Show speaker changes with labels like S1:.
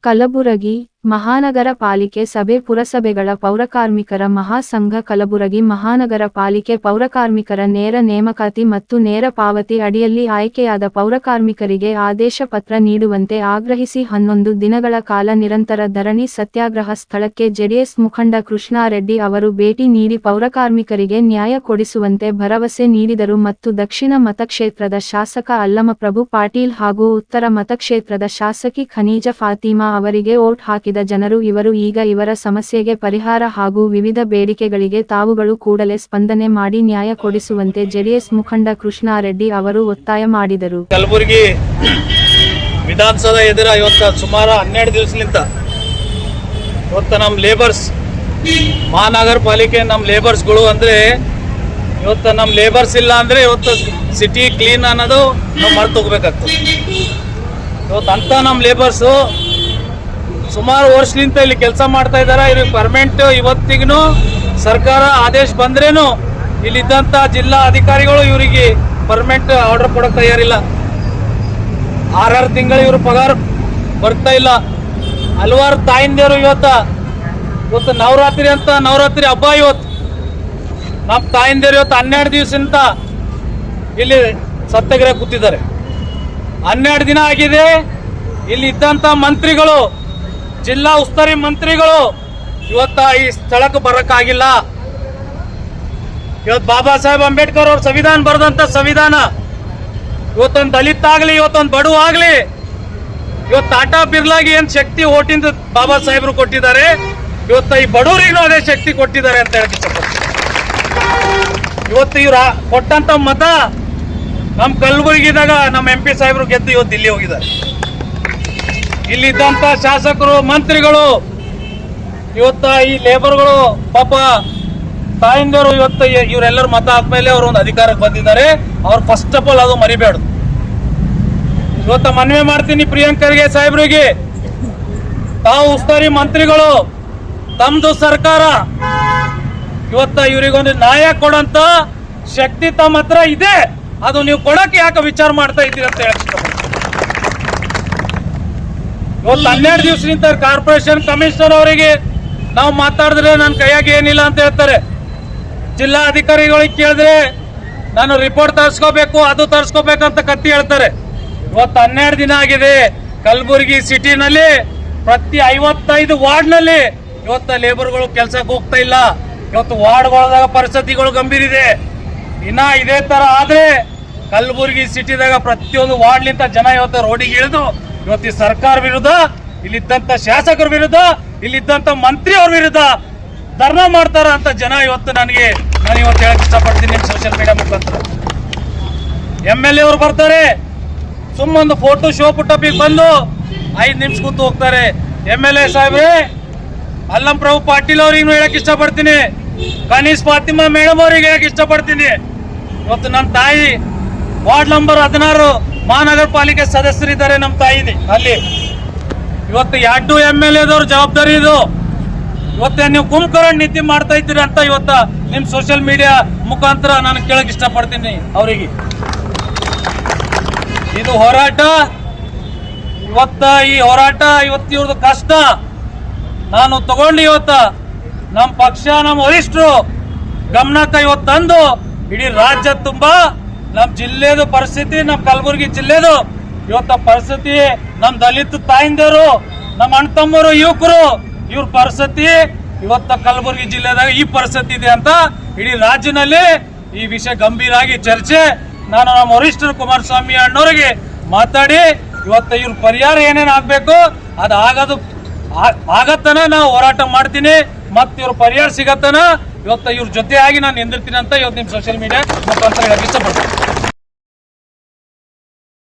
S1: ಕಲಬುರಗಿ ಮಹಾನಗರ ಪಾಲಿಕೆ ಸಭೆ ಪುರಸಭೆಗಳ ಪೌರಕಾರ್ಮಿಕರ ಮಹಾಸಂಘ ಕಲಬುರಗಿ ಮಹಾನಗರ ಪಾಲಿಕೆ ಪೌರಕಾರ್ಮಿಕರ ನೇರ ನೇಮಕಾತಿ ಮತ್ತು ನೇರ ಪಾವತಿ ಅಡಿಯಲ್ಲಿ ಆಯ್ಕೆಯಾದ ಪೌರಕಾರ್ಮಿಕರಿಗೆ ಆದೇಶ ಪತ್ರ ನೀಡುವಂತೆ ಆಗ್ರಹಿಸಿ 11 ದಿನಗಳ ಕಾಲ ನಿರಂತರ ಧರಣಿ ಸತ್ಯಾಗ್ರಹ ಸ್ಥಳಕ್ಕೆ ಜೆಡಿಎಸ್ ಮುಖಂಡ ಕೃಷ್ಣಾರೆಡ್ಡಿ ಅವರು ಭೇಟಿ ನೀಡಿ ಪೌರಕಾರ್ಮಿಕರಿಗೆ ನ್ಯಾಯ ಕೊಡಿಸುವಂತೆ ಭರವಸೆ ನೀಡಿದರು ಮತ್ತು ದಕ್ಷಿಣ ಮತಕ್ಷೇತ್ರದ ಶಾಸಕ ಅಲ್ಲಮಪ್ರಭು ಪಾಟೀಲ್ ಹಾಗೂ ಉತ್ತರ ಮತಕ್ಷೇತ್ರದ ಶಾಸಕಿ ಖನೀಜಾ ಫಾತಿಮಾ ಅವರಿಗೆ ವೋಟ್ ಹಾಕಿದರು. ಜನರು ಇವರು ಈಗ ಇವರ ಸಮಸ್ಯೆಗೆ ಪರಿಹಾರ ಹಾಗೂ ವಿವಿಧ ಬೇಡಿಕೆಗಳಿಗೆ ತಾವುಗಳು ಕೂಡಲೇ ಸ್ಪಂದನೆ ಮಾಡಿ ನ್ಯಾಯ ಕೊಡಿಸುವಂತೆ ಜೆಡಿಎಸ್ ಮುಖಂಡ ಕೃಷ್ಣಾರೆಡ್ಡಿ ಅವರು ಒತ್ತಾಯ ಮಾಡಿದರು.
S2: ಕಲಬುರಗಿ ವಿಧಾನಸೌಧ ಎದುರ ಇವತ್ತು ಸುಮಾರು 12 ದಿವಸಲಿಂದ ಇವತ್ತು ನಮ್ಮ ಲೇಬರ್ಸ್ ಮಹಾನಗರ ಪಾಲಿಕೆ ನಮ್ಮ ಲೇಬರ್ಸ್ಗಳು ಅಂದ್ರೆ ಇವತ್ತು ನಮ್ಮ ಲೇಬರ್ಸ್ ಇಲ್ಲ ಅಂದ್ರೆ ಇವತ್ತು ಸಿಟಿ ಕ್ಲೀನ್ ಅನ್ನೋದು ನಾವು ಮರೆತು ಹೋಗ್ಬೇಕಾಗ್ತದೆ. ಇವತ್ತು ಅಂತ ನಮ್ಮ ಲೇಬರ್ಸು ಸುಮಾರು ವರ್ಷಲಿಂದ ಇಲ್ಲಿ ಕೆಲಸ ಮಾಡ್ತಾ ಇದ್ದಾರೆ. ಇವ್ರಿಗೆ ಪರ್ಮನೆಂಟ್ ಇವತ್ತಿಗೂ ಸರ್ಕಾರ ಆದೇಶ ಬಂದ್ರೇನು ಇಲ್ಲಿದ್ದಂಥ ಜಿಲ್ಲಾ ಅಧಿಕಾರಿಗಳು ಇವರಿಗೆ ಪರ್ಮನೆಂಟ್ ಆರ್ಡರ್ ಕೊಡೋಕೆ ತಯಾರಿಲ್ಲ. 6 ತಿಂಗಳು ಇವ್ರ ಪಗಾರ ಬರ್ತಾ ಇಲ್ಲ. ಹಲವಾರು ತಾಯಿಂದೇರು ಇವತ್ತು ನವರಾತ್ರಿ ಹಬ್ಬ. ಇವತ್ತು ನಮ್ಮ ತಾಯಿಂದೇರು ಇವತ್ತು 12 ದಿವಸದಿಂದ ಇಲ್ಲಿ ಸತ್ಯಾಗ್ರಹ ಕೂತಿದ್ದಾರೆ. 12 ದಿನ ಆಗಿದೆ. ಇಲ್ಲಿ ಇದ್ದಂಥ ಮಂತ್ರಿಗಳು, ಜಿಲ್ಲಾ ಉಸ್ತುವಾರಿ ಮಂತ್ರಿಗಳು ಇವತ್ತು ಈ ಸ್ಥಳಕ್ಕೆ ಬರಕ್ಕಾಗಿಲ್ಲ. ಇವತ್ತು ಬಾಬಾ ಸಾಹೇಬ್ ಅಂಬೇಡ್ಕರ್ ಅವ್ರ ಸಂವಿಧಾನ ಬರೆದಂತ ಸಂವಿಧಾನ ಇವತ್ತೊಂದು ದಲಿತ ಆಗ್ಲಿ, ಇವತ್ತೊಂದು ಬಡವ ಆಗ್ಲಿ, ಇವತ್ತು ಟಾಟಾ ಬಿರ್ಲಾಗಿ ಏನ್ ಶಕ್ತಿ ಓಟಿಂದ ಬಾಬಾ ಸಾಹೇಬ್ರು ಕೊಟ್ಟಿದ್ದಾರೆ, ಇವತ್ತು ಈ ಬಡವರಿಗೂ ಅದೇ ಶಕ್ತಿ ಕೊಟ್ಟಿದ್ದಾರೆ ಅಂತ ಹೇಳಕ್ ಇಷ್ಟಪಡ್ತೀನಿ. ಇವತ್ತು ಇವ್ರ ಕೊಟ್ಟಂತ ಮತ ನಮ್ಮ ಕಲಬುರಗಿದಾಗ ನಮ್ಮ MP ಸಾಹೇಬ್ರು ಗೆದ್ದು ಇವತ್ತು ಇಲ್ಲಿ ಹೋಗಿದ್ದಾರೆ. ಇಲ್ಲಿದ್ದಂತ ಶಾಸಕರು, ಮಂತ್ರಿಗಳು, ಇವತ್ತ ಈ ಲೇಬರ್ಗಳು ಪಾಪ ತಾಯಿಂದರು ಇವತ್ತು ಇವರೆಲ್ಲರ ಮತ ಆದ್ಮೇಲೆ ಅವರು ಒಂದು ಅಧಿಕಾರಕ್ಕೆ ಬಂದಿದ್ದಾರೆ. ಅವ್ರು ಫಸ್ಟ್ ಆಫ್ ಆಲ್ ಅದು ಮರಿಬೇಡ್ದು. ಇವತ್ತ ಮನವಿ ಮಾಡ್ತೀನಿ ಪ್ರಿಯಾಂಕರ್ಗೆ ಸಾಹೇಬ್ರಿಗೆ, ತಾವು ಉಸ್ತುವಾರಿ ಮಂತ್ರಿಗಳು, ತಮ್ದು ಸರ್ಕಾರ ಇವತ್ತ ಇವರಿಗೊಂದು ನ್ಯಾಯ ಕೊಡಂತ ಶಕ್ತಿ ತಮ್ಮ ಹತ್ರ ಇದೆ. ಅದು ನೀವು ಕೊಡಕ್ಕೆ ಯಾಕೆ ವಿಚಾರ ಮಾಡ್ತಾ ಇದ್ದೀರಿ ಅಂತ ಹೇಳಿ ಇವತ್ತು 12 ದಿವಸದಿಂದ ಕಾರ್ಪೊರೇಷನ್ ಕಮಿಷನರ್ ಅವರಿಗೆ ನಾವು ಮಾತಾಡಿದ್ರೆ ನನ್ನ ಕೈಯಾಗಿ ಏನಿಲ್ಲ ಅಂತ ಹೇಳ್ತಾರೆ. ಜಿಲ್ಲಾ ಅಧಿಕಾರಿಗಳಿಗೆ ಕೇಳಿದ್ರೆ ನಾನು ರಿಪೋರ್ಟ್ ತರಿಸ್ಕೋಬೇಕು, ಅದು ತರಿಸ್ಕೋಬೇಕಂತ ಕತ್ತಿ ಹೇಳ್ತಾರೆ. ಇವತ್ತು 12 ದಿನ ಆಗಿದೆ. ಕಲಬುರಗಿ ಸಿಟಿನಲ್ಲಿ ಪ್ರತಿ 55 ವಾರ್ಡ್ನಲ್ಲಿ ಇವತ್ತು ಲೇಬರ್ಗಳು ಕೆಲಸಕ್ಕೆ ಹೋಗ್ತಾ ಇಲ್ಲ. ಇವತ್ತು ವಾರ್ಡ್ಗಳದಾಗ ಪರಿಸ್ಥಿತಿಗಳು ಗಂಭೀರ ಇದೆ. ಇನ್ನ ಇದೇ ತರ ಆದ್ರೆ ಕಲಬುರಗಿ ಸಿಟಿದಾಗ ಪ್ರತಿಯೊಂದು ವಾರ್ಡ್ಲಿಂದ ಜನ ಇವತ್ತು ರೋಡಿಗೆ ಇಳಿದು ಇವತ್ತು ಈ ಸರ್ಕಾರ ವಿರುದ್ಧ, ಇಲ್ಲಿದ್ದಂತ ಶಾಸಕರ ವಿರುದ್ಧ, ಇಲ್ಲಿದ್ದಂತ ಮಂತ್ರಿ ಅವ್ರ ವಿರುದ್ಧ ಧರ್ನಾ ಮಾಡ್ತಾರ ಅಂತ ಜನ ಇವತ್ತು ನಾನು ಇವತ್ತು ಹೇಳಕ್ ಇಷ್ಟಪಡ್ತೀನಿ. ಸೋಷಿಯಲ್ ಮೀಡಿಯಾ ಮುಖಾಂತರ MLA ಅವ್ರು ಬರ್ತಾರೆ, ಸುಮ್ಮೊಂದು ಫೋಟೋ ಶೋ ಪುಟ್ಟಪ್ಪಿಗೆ ಬಂದು 5 ನಿಮಿಷ ಕೂತು ಹೋಗ್ತಾರೆ. MLA ಸಾಹೇಬ್ರೆ, ಅಲ್ಲಮಪ್ರಭು ಪಾಟೀಲ್ ಅವ್ರಿಗೆ ಹೇಳಕ್ ಇಷ್ಟಪಡ್ತೀನಿ, ಖನೀಜಾ ಫಾತಿಮಾ ಮೇಡಮ್ ಅವ್ರಿಗೆ ಹೇಳಕ್ ಇಷ್ಟಪಡ್ತೀನಿ. ಇವತ್ತು ನನ್ನ ತಾಯಿ ವಾರ್ಡ್ ನಂಬರ್ 16 ಮಹಾನಗರ ಪಾಲಿಕೆ ಸದಸ್ಯರಿದ್ದಾರೆ. ನಮ್ಮ ತಾಯಿನಿ ಅಲ್ಲಿ ಇವತ್ತು 2 MLAದವ್ರ ಜವಾಬ್ದಾರಿ ಇದು. ಇವತ್ತು ನೀವು ಕುಂಭಕರ್ಣ ನೀತಿ ಮಾಡ್ತಾ ಇದ್ದೀರಿ ಅಂತ ಇವತ್ತು ನಿಮ್ ಸೋಷಿಯಲ್ ಮೀಡಿಯಾ ಮುಖಾಂತರ ನಾನು ಕೇಳಕ್ ಇಷ್ಟಪಡ್ತೀನಿ ಅವರಿಗೆ. ಇದು ಹೋರಾಟ. ಈ ಹೋರಾಟ ಇವತ್ತು ಇವ್ರದ್ದು ಕಷ್ಟ ನಾನು ತಗೊಂಡು ಇವತ್ತು ನಮ್ಮ ಪಕ್ಷ, ನಮ್ಮ ವರಿಷ್ಠರು ಗಮನಕ್ಕೆ ಇವತ್ತು ತಂದು ಇಡೀ ರಾಜ್ಯ ತುಂಬಾ ನಮ್ಮ ಜಿಲ್ಲೆದು ಪರಿಸ್ಥಿತಿ, ನಮ್ಮ ಕಲಬುರಗಿ ಜಿಲ್ಲೆದು ಇವತ್ತ ಪರಿಸ್ಥಿತಿ, ನಮ್ಮ ದಲಿತ ತಾಯಿಂದರು, ನಮ್ಮ ಅಣ್ಣ ತಮ್ಮರು, ಯುವಕರು, ಇವ್ರ ಪರಿಸ್ಥಿತಿ ಇವತ್ತ ಕಲಬುರಗಿ ಜಿಲ್ಲೆದಾಗ ಈ ಪರಿಸ್ಥಿತಿ ಇದೆ ಅಂತ ಇಡೀ ರಾಜ್ಯದಲ್ಲಿ ಈ ವಿಷಯ ಗಂಭೀರ ಆಗಿ ಚರ್ಚೆ. ನಾನು ನಮ್ಮ ವರಿಷ್ಠರು ಕುಮಾರಸ್ವಾಮಿ ಅಣ್ಣವರಿಗೆ ಮಾತಾಡಿ ಇವತ್ತು ಇವ್ರ ಪರಿಹಾರ ಏನೇನು ಆಗ್ಬೇಕು ಅದು ಆಗತ್ತನ ನಾವು ಹೋರಾಟ ಮಾಡ್ತೀನಿ. ಮತ್ತೆ ಇವ್ರ ಪರಿಹಾರ ಸಿಗತ್ತನ ಇವತ್ತು ಇವ್ರ ಜೊತೆಯಾಗಿ ನಾನು ನಿಂದಿರ್ತೀನಿ ಅಂತ ಇವತ್ತು ನಿಮ್ಮ ಸೋಷಿಯಲ್ ಮೀಡಿಯಾ ಮುಖಾಂತರ ಹೇಳಕ್ಕೆ ಇಷ್ಟಪಡ್ತೀನಿ.